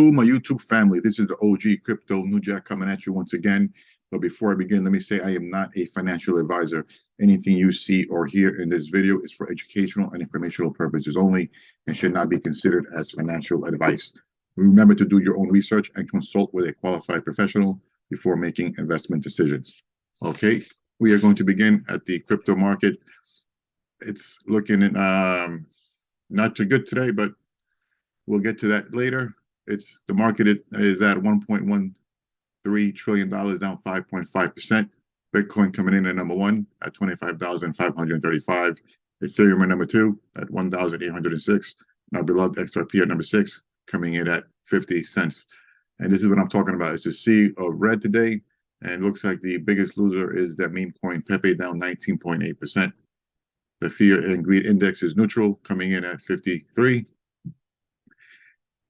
To my YouTube family, this is the OG Crypto New Jack coming at you once again. But before I begin, let me say I am not a financial advisor. Anything you see or hear in this video is for educational and informational purposes only and should not be considered as financial advice. Remember to do your own research and consult with a qualified professional before making investment decisions. Okay, we are going to begin at the crypto market. It's looking not too good today, but we'll get to that later. The market is at $1.13 trillion, down 5.5%. Bitcoin coming in at number one at 25,535. Ethereum at number two at 1,806. And our beloved XRP at number six, coming in at 50 cents. And this is what I'm talking about. It's a sea of red today. And it looks like the biggest loser is that meme coin Pepe, down 19.8%. The fear and greed index is neutral, coming in at 53.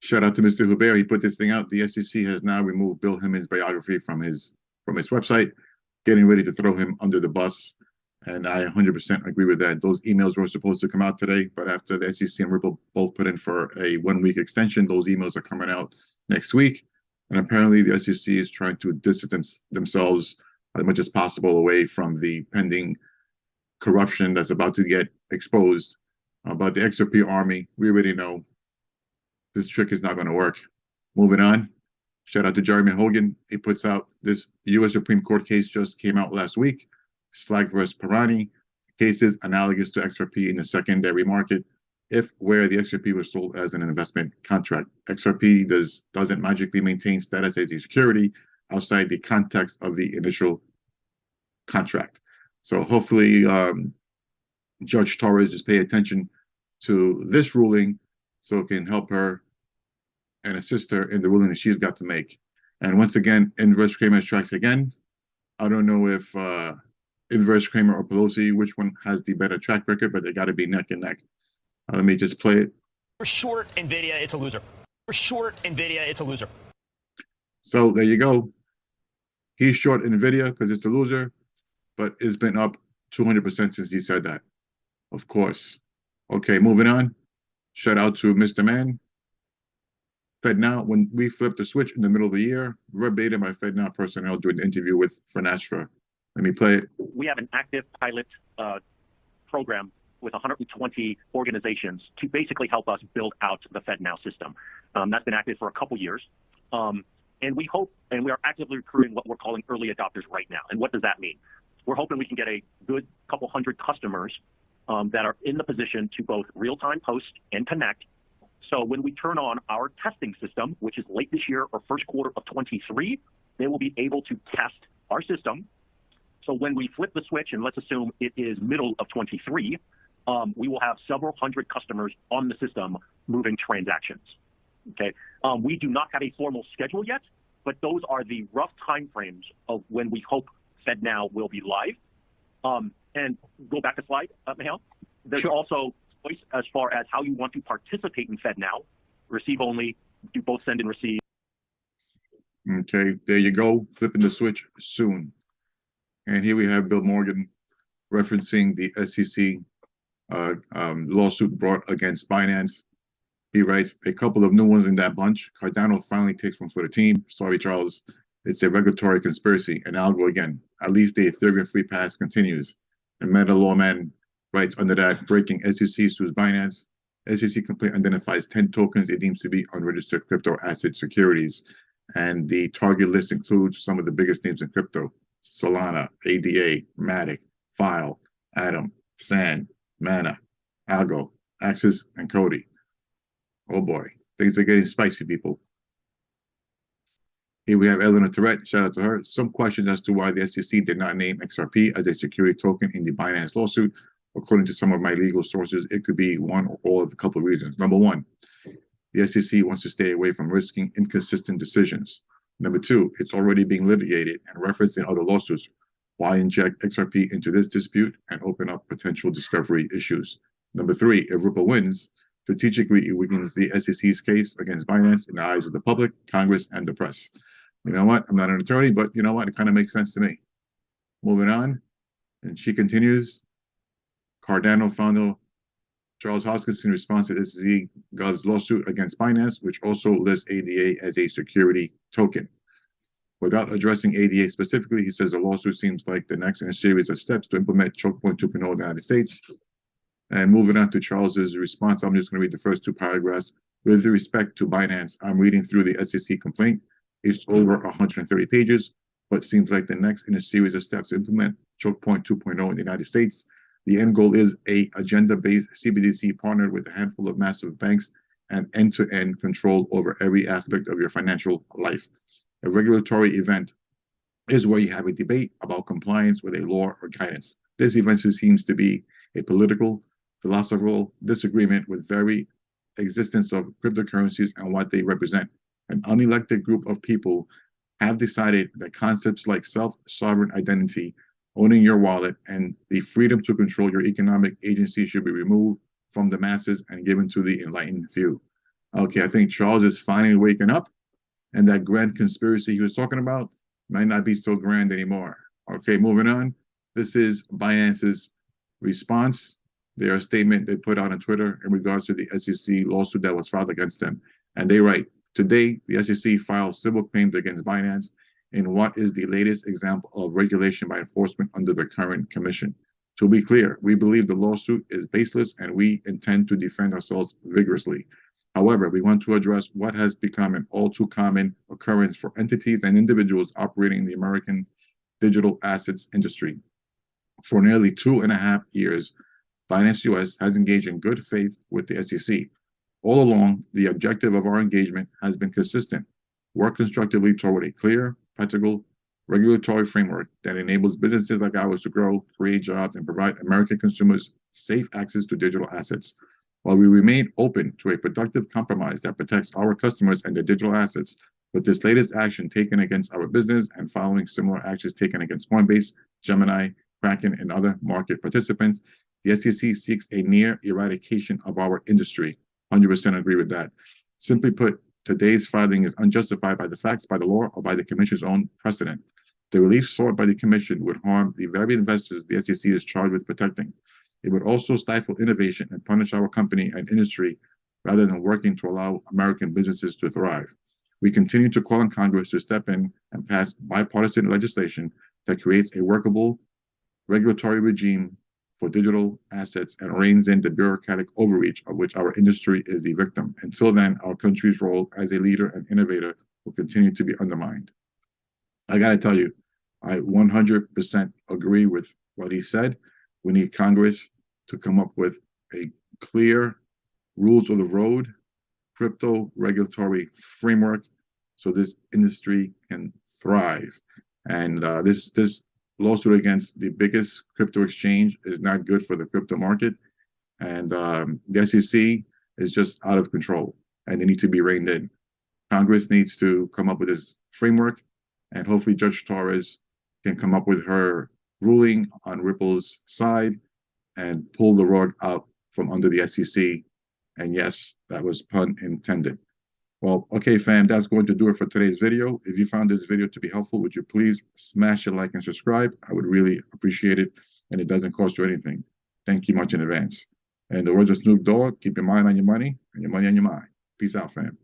Shout out to Mr. Hubert. He put this thing out. The SEC has now removed Bill Hinman's biography from his website, getting ready to throw him under the bus. And I 100% agree with that. Those emails were supposed to come out today, but after the SEC and Ripple both put in for a 1-week extension, those emails are coming out next week. And apparently the SEC is trying to distance themselves as much as possible away from the pending corruption that's about to get exposed. But the XRP army, we already know this trick is not going to work. Moving on. Shout out to Jeremy Hogan. He puts out this U.S. Supreme Court case just came out last week. Slack versus Pirani. Cases analogous to XRP in the secondary market, where the XRP was sold as an investment contract. XRP doesn't magically maintain status as a security outside the context of the initial contract. So hopefully Judge Torres just pay attention to this ruling so it can help her and assist her in the ruling that she's got to make. And once again, Inverse Kramer strikes again. I don't know if Inverse Kramer or Pelosi, which one has the better track record, but they got to be neck and neck. Let me just play it. For short NVIDIA, it's a loser. For short NVIDIA, it's a loser. So there you go. He's short NVIDIA because it's a loser, but it's been up 200% since he said that. Of course. Okay, moving on. Shout out to Mr. Man. FEDNOW, when we flipped the switch in the middle of the year, verbatim by FEDNOW personnel during the interview with Finastra. Let me play it. We have an active pilot program with 120 organizations to basically help us build out the FEDNOW system. That's been active for a couple years. And we hope, and we are actively recruiting what we're calling early adopters right now. And what does that mean? We're hoping we can get a good couple hundred customers that are in the position to both real-time post and connect. So when we turn on our testing system, which is late this year or first quarter of 23, they will be able to test our system. So when we flip the switch, and let's assume it is middle of 23, we will have several hundred customers on the system moving transactions. Okay, we do not have a formal schedule yet, but those are the rough timeframes of when we hope FEDNOW will be live. And go back a slide, Mihail. There's Sure. Also choice as far as how you want to participate in FEDNOW. Receive only, do both send and receive. Okay, there you go. Flipping the switch soon. And here we have Bill Morgan referencing the SEC lawsuit brought against Binance. He writes, a couple of new ones in that bunch. Cardano finally takes one for the team. Sorry, Charles. It's a regulatory conspiracy. And I'll go again. At least the Ethereum free pass continues. And Meta Lawman writes under that, breaking SEC sues Binance. SEC complaint identifies 10 tokens it deems to be unregistered crypto asset securities. And the target list includes some of the biggest names in crypto. Solana, ADA, Matic, File, Atom, Sand, Mana, Algo, Axis, and Cody. Oh boy, things are getting spicy, people. Here we have Eleanor Tourette, shout out to her. Some questions as to why the SEC did not name XRP as a security token in the Binance lawsuit. According to some of my legal sources, it could be one or all of a couple of reasons. Number one, the SEC wants to stay away from risking inconsistent decisions. Number two, it's already being litigated and referenced in other lawsuits. Why inject XRP into this dispute and open up potential discovery issues? Number three, if Ripple wins, strategically it weakens the SEC's case against Binance in the eyes of the public, Congress, and the press. You know what? I'm not an attorney, but you know what? It kind of makes sense to me. Moving on, and she continues. Cardano founder Charles Hoskinson responds to the SEC Gov's lawsuit against Binance, which also lists ADA as a security token. Without addressing ADA specifically, he says the lawsuit seems like the next in a series of steps to implement Choke Point 2.0 in the United States. And moving on to Charles's response, I'm just going to read the first two paragraphs. With respect to Binance, I'm reading through the SEC complaint. It's over 130 pages, but seems like the next in a series of steps to implement Choke Point 2.0 in the United States. The end goal is a agenda-based CBDC partnered with a handful of massive banks and end-to-end control over every aspect of your financial life. A regulatory event is where you have a debate about compliance with a law or guidance. This eventually seems to be a political, philosophical disagreement with very existence of cryptocurrencies and what they represent. An unelected group of people have decided that concepts like self-sovereign identity, owning your wallet, and the freedom to control your economic agency should be removed from the masses and given to the enlightened few. Okay, I think Charles is finally waking up, and that grand conspiracy he was talking about might not be so grand anymore. Okay, moving on. This is Binance's response, their statement they put out on Twitter in regards to the SEC lawsuit that was filed against them. And they write, today, the SEC filed civil claims against Binance in what is the latest example of regulation by enforcement under the current commission. To be clear, we believe the lawsuit is baseless and we intend to defend ourselves vigorously. However, we want to address what has become an all too common occurrence for entities and individuals operating in the American digital assets industry. For nearly 2.5 years, Binance US has engaged in good faith with the SEC. All along, the objective of our engagement has been consistent: work constructively toward a clear, practical, regulatory framework that enables businesses like ours to grow, create jobs, and provide American consumers safe access to digital assets. While we remain open to a productive compromise that protects our customers and their digital assets, with this latest action taken against our business and following similar actions taken against Coinbase, Gemini, Kraken, and other market participants, the SEC seeks a near eradication of our industry. 100% agree with that. Simply put, today's filing is unjustified by the facts, by the law, or by the Commission's own precedent. The relief sought by the Commission would harm the very investors the SEC is charged with protecting. It would also stifle innovation and punish our company and industry rather than working to allow American businesses to thrive. We continue to call on Congress to step in and pass bipartisan legislation that creates a workable regulatory regime for digital assets and reins in the bureaucratic overreach of which our industry is the victim. Until then, our country's role as a leader and innovator will continue to be undermined. I got to tell you, I 100% agree with what he said. We need Congress to come up with a clear rules of the road, crypto regulatory framework so this industry can thrive. And this lawsuit against the biggest crypto exchange is not good for the crypto market. And the SEC is just out of control and they need to be reined in. Congress needs to come up with this framework, and hopefully Judge Torres can come up with her ruling on Ripple's side and pull the rug out from under the SEC. And yes, that was pun intended. Well, okay, fam, that's going to do it for today's video. If you found this video to be helpful, would you please smash a like and subscribe? I would really appreciate it, and it doesn't cost you anything. Thank you much in advance. And the words of Snoop Dogg, keep your mind on your money and your money on your mind. Peace out, fam.